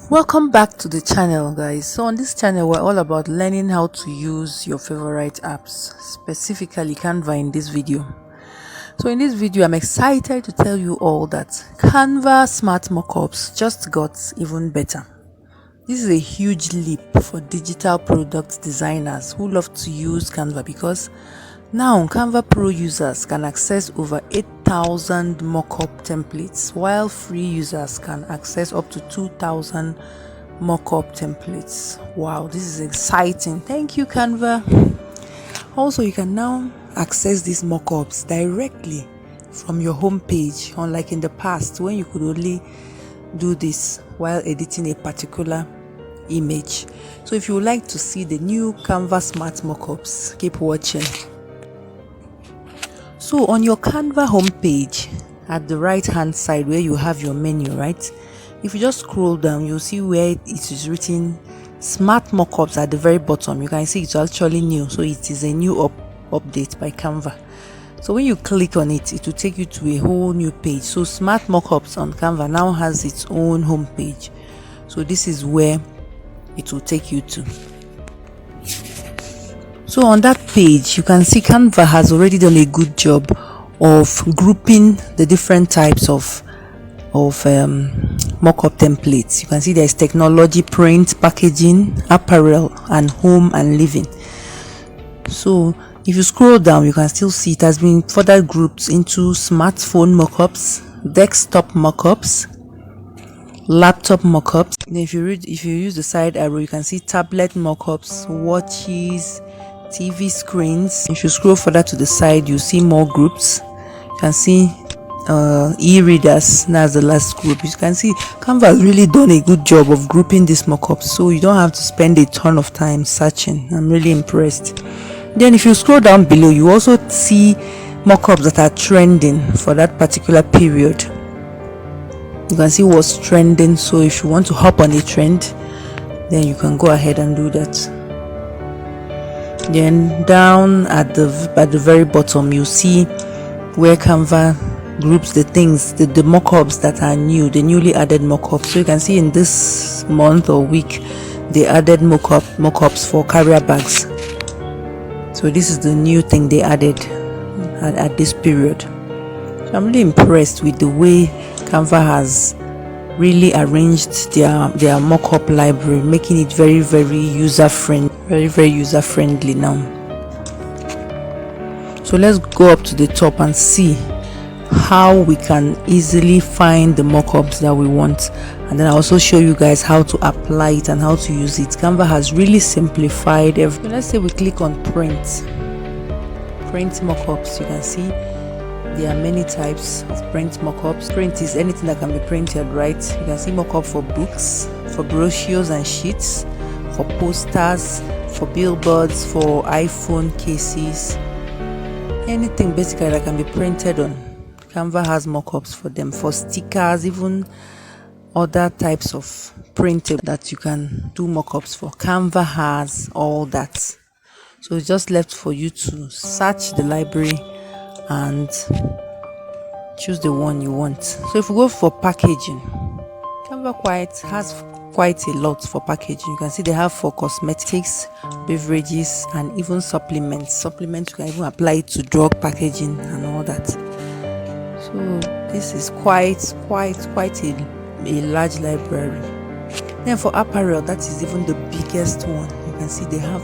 Welcome back to the channel, guys. So on this channel we're all about learning how to use your favorite apps, specifically Canva in this video. So in this video I'm excited to tell you all that Canva Smart Mockups just got even better. This is a huge leap for digital product designers who love to use Canva, because now Canva Pro users can access over 8,000 mockup templates, while free users can access up to 2,000 mockup templates. Wow, this is exciting. Thank you, Canva. Also, you can now access these mockups directly from your home page, unlike in the past when you could only do this while editing a particular image. So if you would like to see the new Canva Smart Mockups, keep watching. So on your Canva homepage, at the right hand side where you have your menu, right? If you just scroll down, you'll see where it is written Smart Mockups at the very bottom. You can see it's actually new, so it is a new update by Canva. So when you click on it, it will take you to a whole new page. So Smart Mockups on Canva now has its own homepage. So this is where it will take you to. So on that page, you can see Canva has already done a good job of grouping the different types of mockup templates. You can see there's technology, print, packaging, apparel, and home and living. So if you scroll down, you can still see it has been further grouped into smartphone mockups, desktop mockups, laptop mockups. Then if you use the side arrow, you can see tablet mockups, watches, TV screens. If you scroll further to the side, you see more groups. You can see e-readers. That's the last group. You can see Canva has really done a good job of grouping these mockups, so you don't have to spend a ton of time searching. I'm really impressed. Then if you scroll down below, you also see mockups that are trending for that particular period. You can see what's trending, so if you want to hop on a trend, then you can go ahead and do that. Then down at the very bottom, you see where Canva groups the things, the mockups that are new, the newly added mockups. So you can see in this month or week they added mockups for carrier bags. So this is the new thing they added at this period. So I'm really impressed with the way Canva has really arranged their mockup library, making it very user friendly now. So let's go up to the top and see how we can easily find the mockups that we want, and then I'll also show you guys how to apply it and how to use it. Canva has really simplified everything. Let's say we click on print mockups. You can see there are many types of print mockups. Print is anything that can be printed, right? You can see mockup for books, for brochures and sheets, for posters, for billboards, for iPhone cases, anything basically that can be printed on. Canva has mockups for them, for stickers, even other types of printing that you can do mockups for. Canva has all that. So it's just left for you to search the library and choose the one you want. So if we go for packaging, Canva has quite a lot for packaging. You can see they have for cosmetics, beverages, and even supplements. Supplements, you can even apply it to drug packaging and all that. So this is quite a large library. Then for apparel, that is even the biggest one. You can see they have,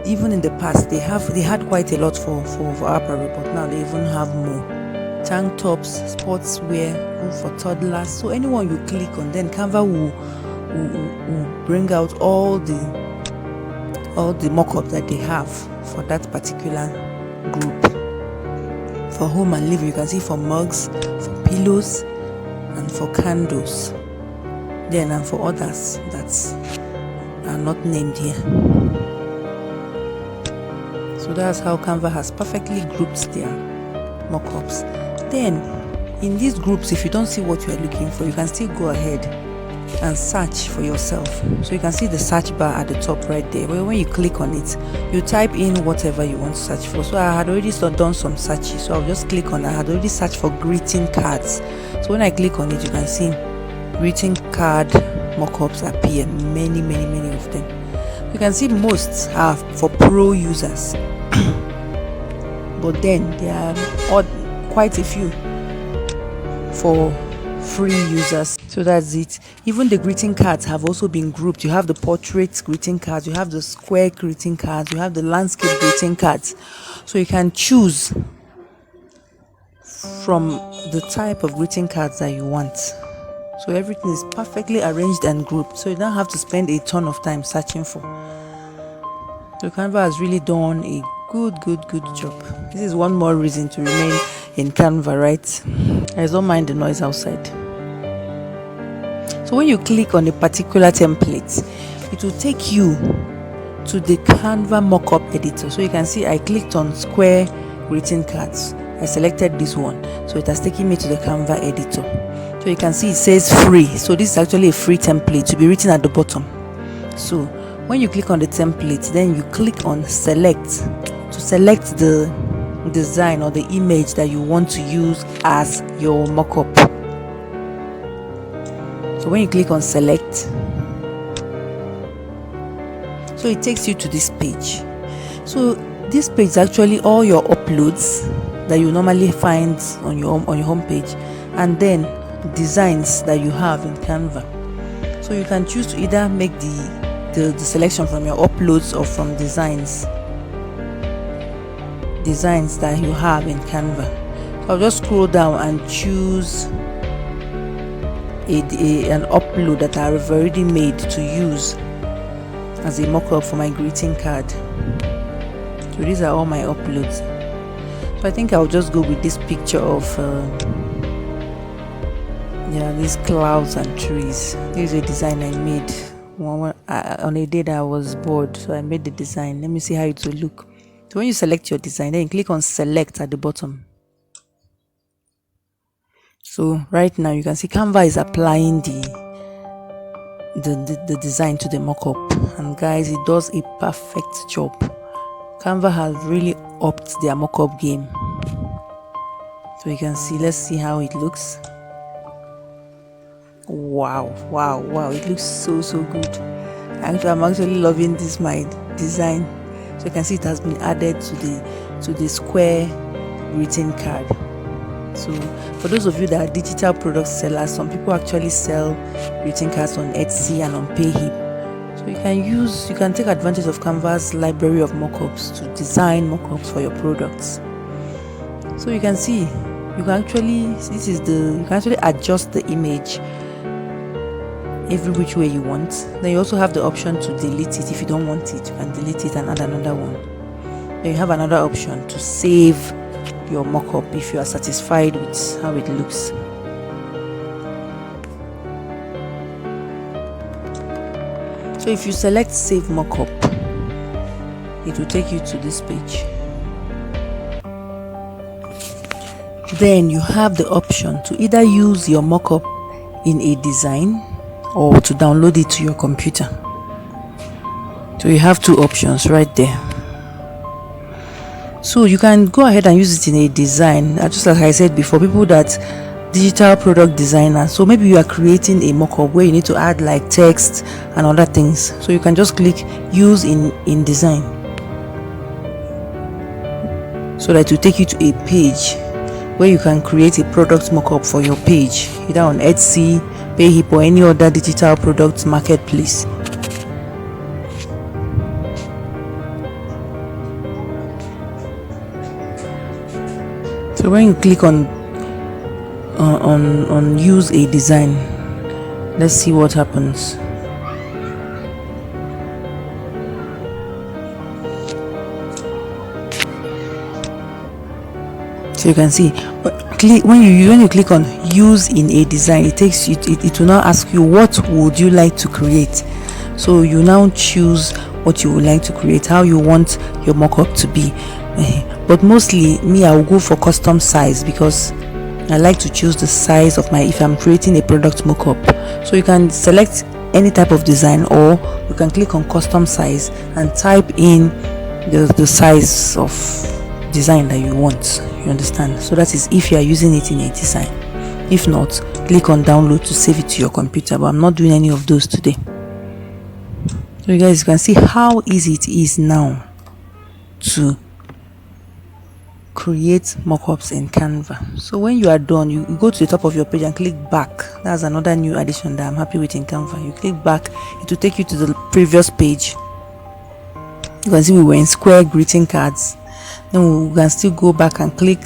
even in the past they had quite a lot for apparel, but now they even have more. Tank tops, sportswear, for toddlers. So anyone you click on, then Canva will bring out all the mockups that they have for that particular group. For home and living, you can see for mugs, for pillows, and for candles. Then and for others that are not named here. So that's how Canva has perfectly grouped their mockups. Then in these groups, if you don't see what you are looking for, you can still go ahead and search for yourself. So you can see the search bar at the top right there, where when you click on it, you type in whatever you want to search for. So I had already done some searches, so I'll just click on, I had already searched for greeting cards. So when I click on it, you can see greeting card mockups appear, many of them. You can see most are for pro users, but then there are quite a few for free users. So that's it. Even the greeting cards have also been grouped. You have the portrait greeting cards, you have the square greeting cards, you have the landscape greeting cards. So you can choose from the type of greeting cards that you want. So everything is perfectly arranged and grouped, so you don't have to spend a ton of time searching for. So Canva has really done a good job. This is one more reason to remain in Canva, right? I don't mind the noise outside. So when you click on a particular template, it will take you to the Canva mockup editor. So you can see I clicked on square greeting cards. I selected this one, so it has taken me to the Canva editor. So you can see it says free. So this is actually a free template to be written at the bottom. So when you click on the template, then you click on select to select the design or the image that you want to use as your mockup. So when you click on select, so it takes you to this page. So this page is actually all your uploads that you normally find on your home page, and then designs that you have in Canva. So you can choose to either make the selection from your uploads or from designs that you have in Canva. So I'll just scroll down and choose an upload that I've already made to use as a mockup for my greeting card. So these are all my uploads. So I think I'll just go with this picture of these clouds and trees. This is a design I made on a day that I was bored, so I made the design. Let me see how it will look. So when you select your design, then you click on select at the bottom. So right now you can see Canva is applying the design to the mockup, and guys, it does a perfect job. Canva has really upped their mockup game. So you can see, let's see how it looks. Wow, it looks so good. I'm actually loving this my design. So you can see it has been added to the square greeting card. So for those of you that are digital product sellers, some people actually sell greeting cards on Etsy and on Payhip. So you can take advantage of Canva's library of mockups to design mockups for your products. So you can see you can actually adjust the image every which way you want. Then you also have the option to delete it. If you don't want it, you can delete it and add another one. Then you have another option to save your mockup if you are satisfied with how it looks. So if you select save mockup, it will take you to this page. Then you have the option to either use your mockup in a design or to download it to your computer. So you have two options right there. So you can go ahead and use it in a design, just like I said before, people that digital product designer. So maybe you are creating a mockup where you need to add like text and other things. So you can just click use in design, so that will take you to a page where you can create a product mockup for your page, either on Etsy, Payhip, or any other digital product marketplace. So when you click on use a design, let's see what happens. So you can see when you click on use in a design, it will now ask you what would you like to create. So you now choose what you would like to create, how you want your mockup to be. But mostly I will go for custom size, because I like to choose the size of if I'm creating a product mockup. So you can select any type of design, or you can click on custom size and type in the size of design that you want. You understand? So that is if you are using it in a design. If not, click on download to save it to your computer, but I'm not doing any of those today. So you guys can see how easy it is now to create mockups in Canva. So when you are done, you go to the top of your page and click back. That's another new addition that I'm happy with in Canva. You click back, it will take you to the previous page. You can see we were in square greeting cards. Then we can still go back and click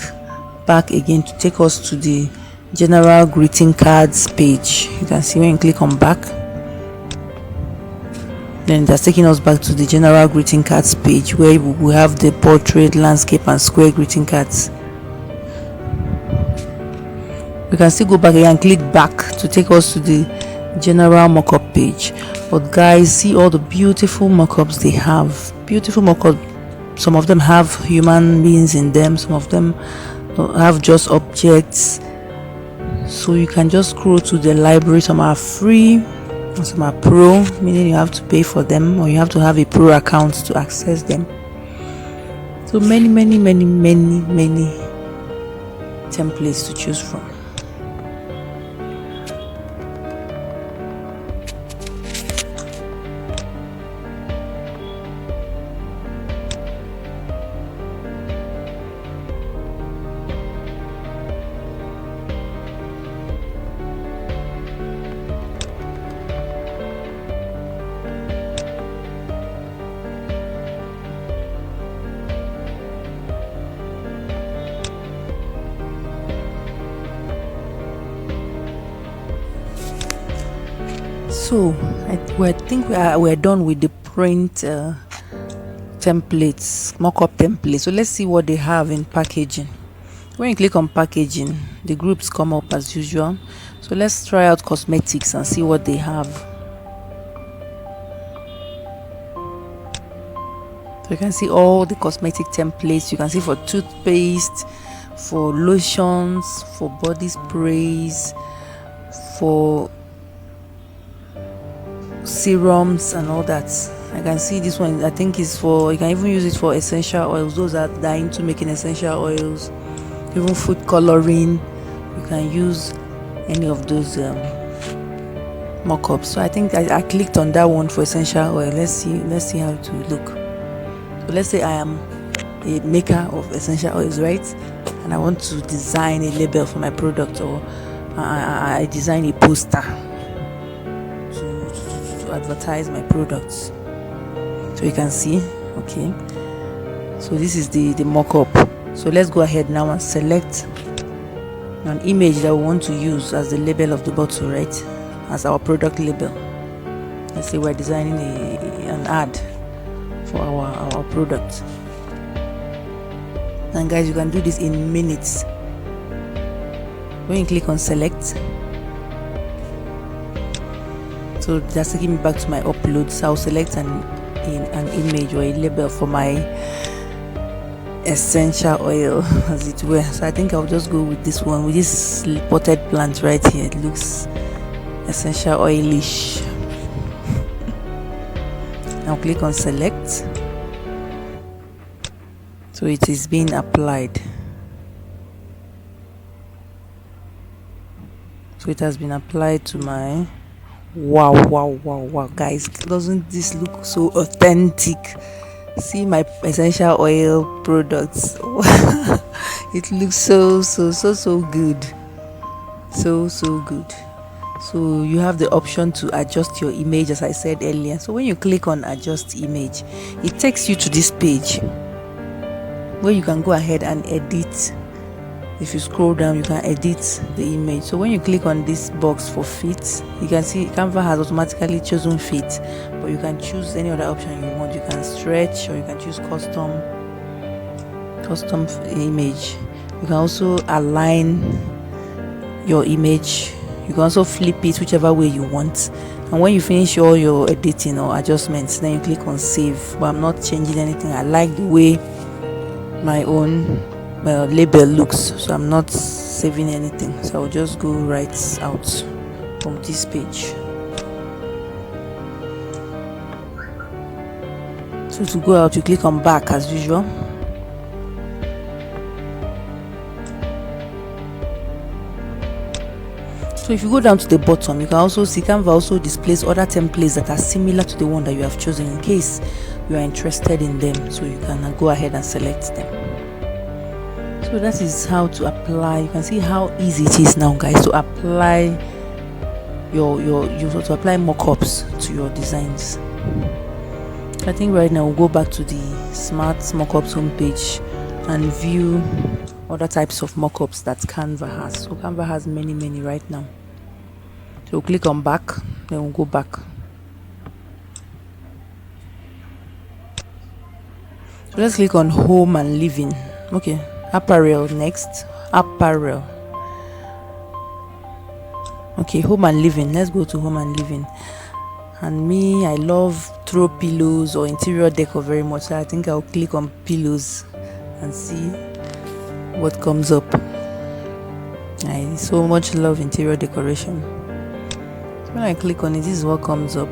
back again to take us to the general greeting cards page. You can see when you click on back, then that's taking us back to the general greeting cards page where we have the portrait, landscape and square greeting cards. We can still go back again and click back to take us to the general mockup page. But guys, see all the beautiful mockups they have. Beautiful mockup. Some of them have human beings in them, some of them have just objects. So you can just scroll to the library. Some are free and some are pro, meaning you have to pay for them or you have to have a pro account to access them. So many templates to choose from. So I think we're done with the print templates, mockup templates. So let's see what they have in packaging. When you click on packaging, the groups come up as usual. So let's try out cosmetics and see what they have. So you can see all the cosmetic templates. You can see for toothpaste, for lotions, for body sprays, for serums and all that. I can see this one, I think is for, you can even use it for essential oils. Those are dying to making essential oils, even food coloring. You can use any of those mockups. So I think I clicked on that one for essential oil. Let's see how it will look. So let's say I am a maker of essential oils, right, and I want to design a label for my product, or I design a poster to advertise my products. So you can see, okay, so this is the mock-up. So let's go ahead now and select an image that we want to use as the label of the bottle, right, as our product label. Let's say we're designing an ad for our product. And guys, you can do this in minutes. When you click on select, so that's taking me back to my uploads. So I'll select an image or a label for my essential oil, as it were. So I think I'll just go with this one, with this potted plant right here. It looks essential oilish. Now click on select. So it is being applied. So it has been applied to my wow guys, doesn't this look so authentic? See my essential oil products. It looks so good, so good. So you have the option to adjust your image, as I said earlier. So when you click on adjust image, it takes you to this page where you can go ahead and edit. If you scroll down, you can edit the image. So when you click on this box for fit, you can see Canva has automatically chosen fit, but you can choose any other option you want. You can stretch, or you can choose custom image. You can also align your image. You can also flip it whichever way you want. And when you finish all your editing or adjustments, then you click on save. But I'm not changing anything. I like the way my own label looks, so I'm not saving anything. So I'll just go right out from this page. So to go out, you click on back as usual. So So if you go down to the bottom, you can also see Canva also displays other templates that are similar to the one that you have chosen in case you are interested in them, so you can go ahead and select them. So that is how to apply. You can see how easy it is now, guys, to apply to apply mockups to your designs. I think right now we'll go back to the Smart Mockups homepage and view other types of mockups that Canva has. So Canva has many right now. So we'll click on back, then we'll go back. So let's click on home and living. Okay, apparel next. Apparel. Okay, home and living. Let's go to home and living. And me, I love throw pillows or interior decor very much, so I think I'll click on pillows and see what comes up. I so much love interior decoration. So when I click on it, this is what comes up.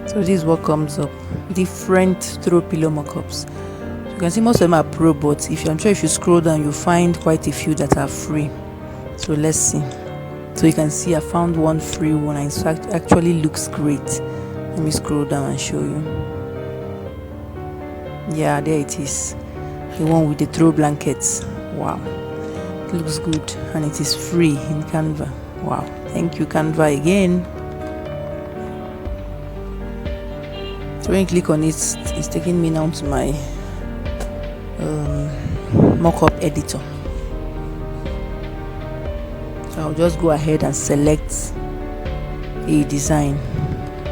So this is what comes up. Different throw pillow mockups. You can see most of them are pro, but I'm sure if you scroll down, you'll find quite a few that are free. So let's see. So you can see I found one free one, and it actually looks great. Let me scroll down and show you. Yeah, there it is. The one with the throw blankets. Wow, it looks good, and it is free in Canva. Wow, thank you Canva again. So when you click on it, it's taking me now to my mockup editor. So I'll just go ahead and select a design,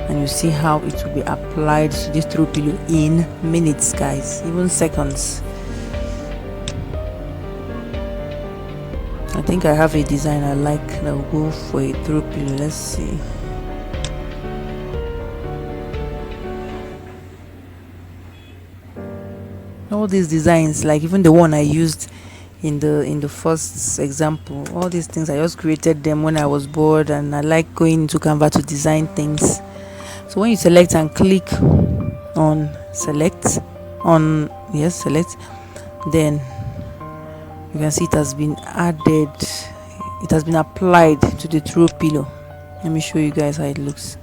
and you see how it will be applied to this throw pillow in minutes, guys, even seconds. I think I have a design I like that will go for a throw pillow. Let's see. All these designs, like even the one I used in the first example, all these things I just created them when I was bored, and I like going into Canva to design things. So when you select and click on select, then you can see it has been added, it has been applied to the throw pillow. Let me show you guys how it looks.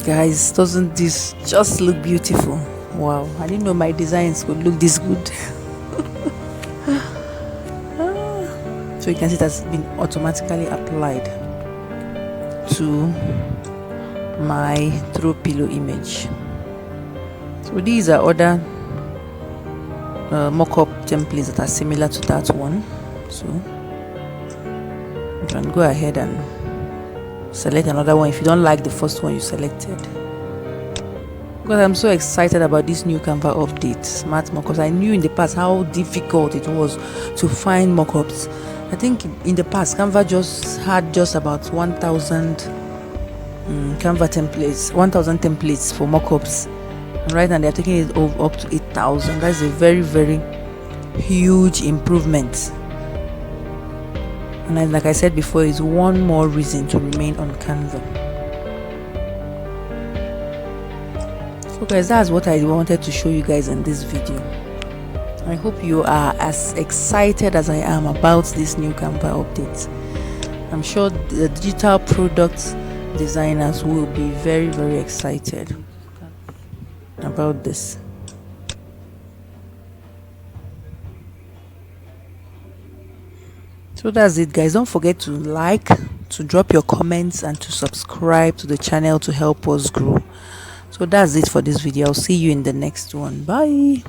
Guys, doesn't this just look beautiful? Wow, I didn't know my designs could look this good. So you can see it has been automatically applied to my throw pillow image. So these are other mockup templates that are similar to that one. So you can go ahead and select another one if you don't like the first one you selected. Because I'm so excited about this new Canva update, Smart Mockups. I knew in the past how difficult it was to find mockups. I think in the past Canva just had about 1,000 Canva templates, 1,000 templates for mockups. And right now they're taking it up to 8,000. That's a very huge improvement. And like I said before, is one more reason to remain on Canva. So guys, that's what I wanted to show you guys in this video. I hope you are as excited as I am about this new Canva update. I'm sure the digital product designers will be very excited about this. So that's it, guys. Don't forget to like, to drop your comments, and to subscribe to the channel to help us grow. So that's it for this video. I'll see you in the next one. Bye.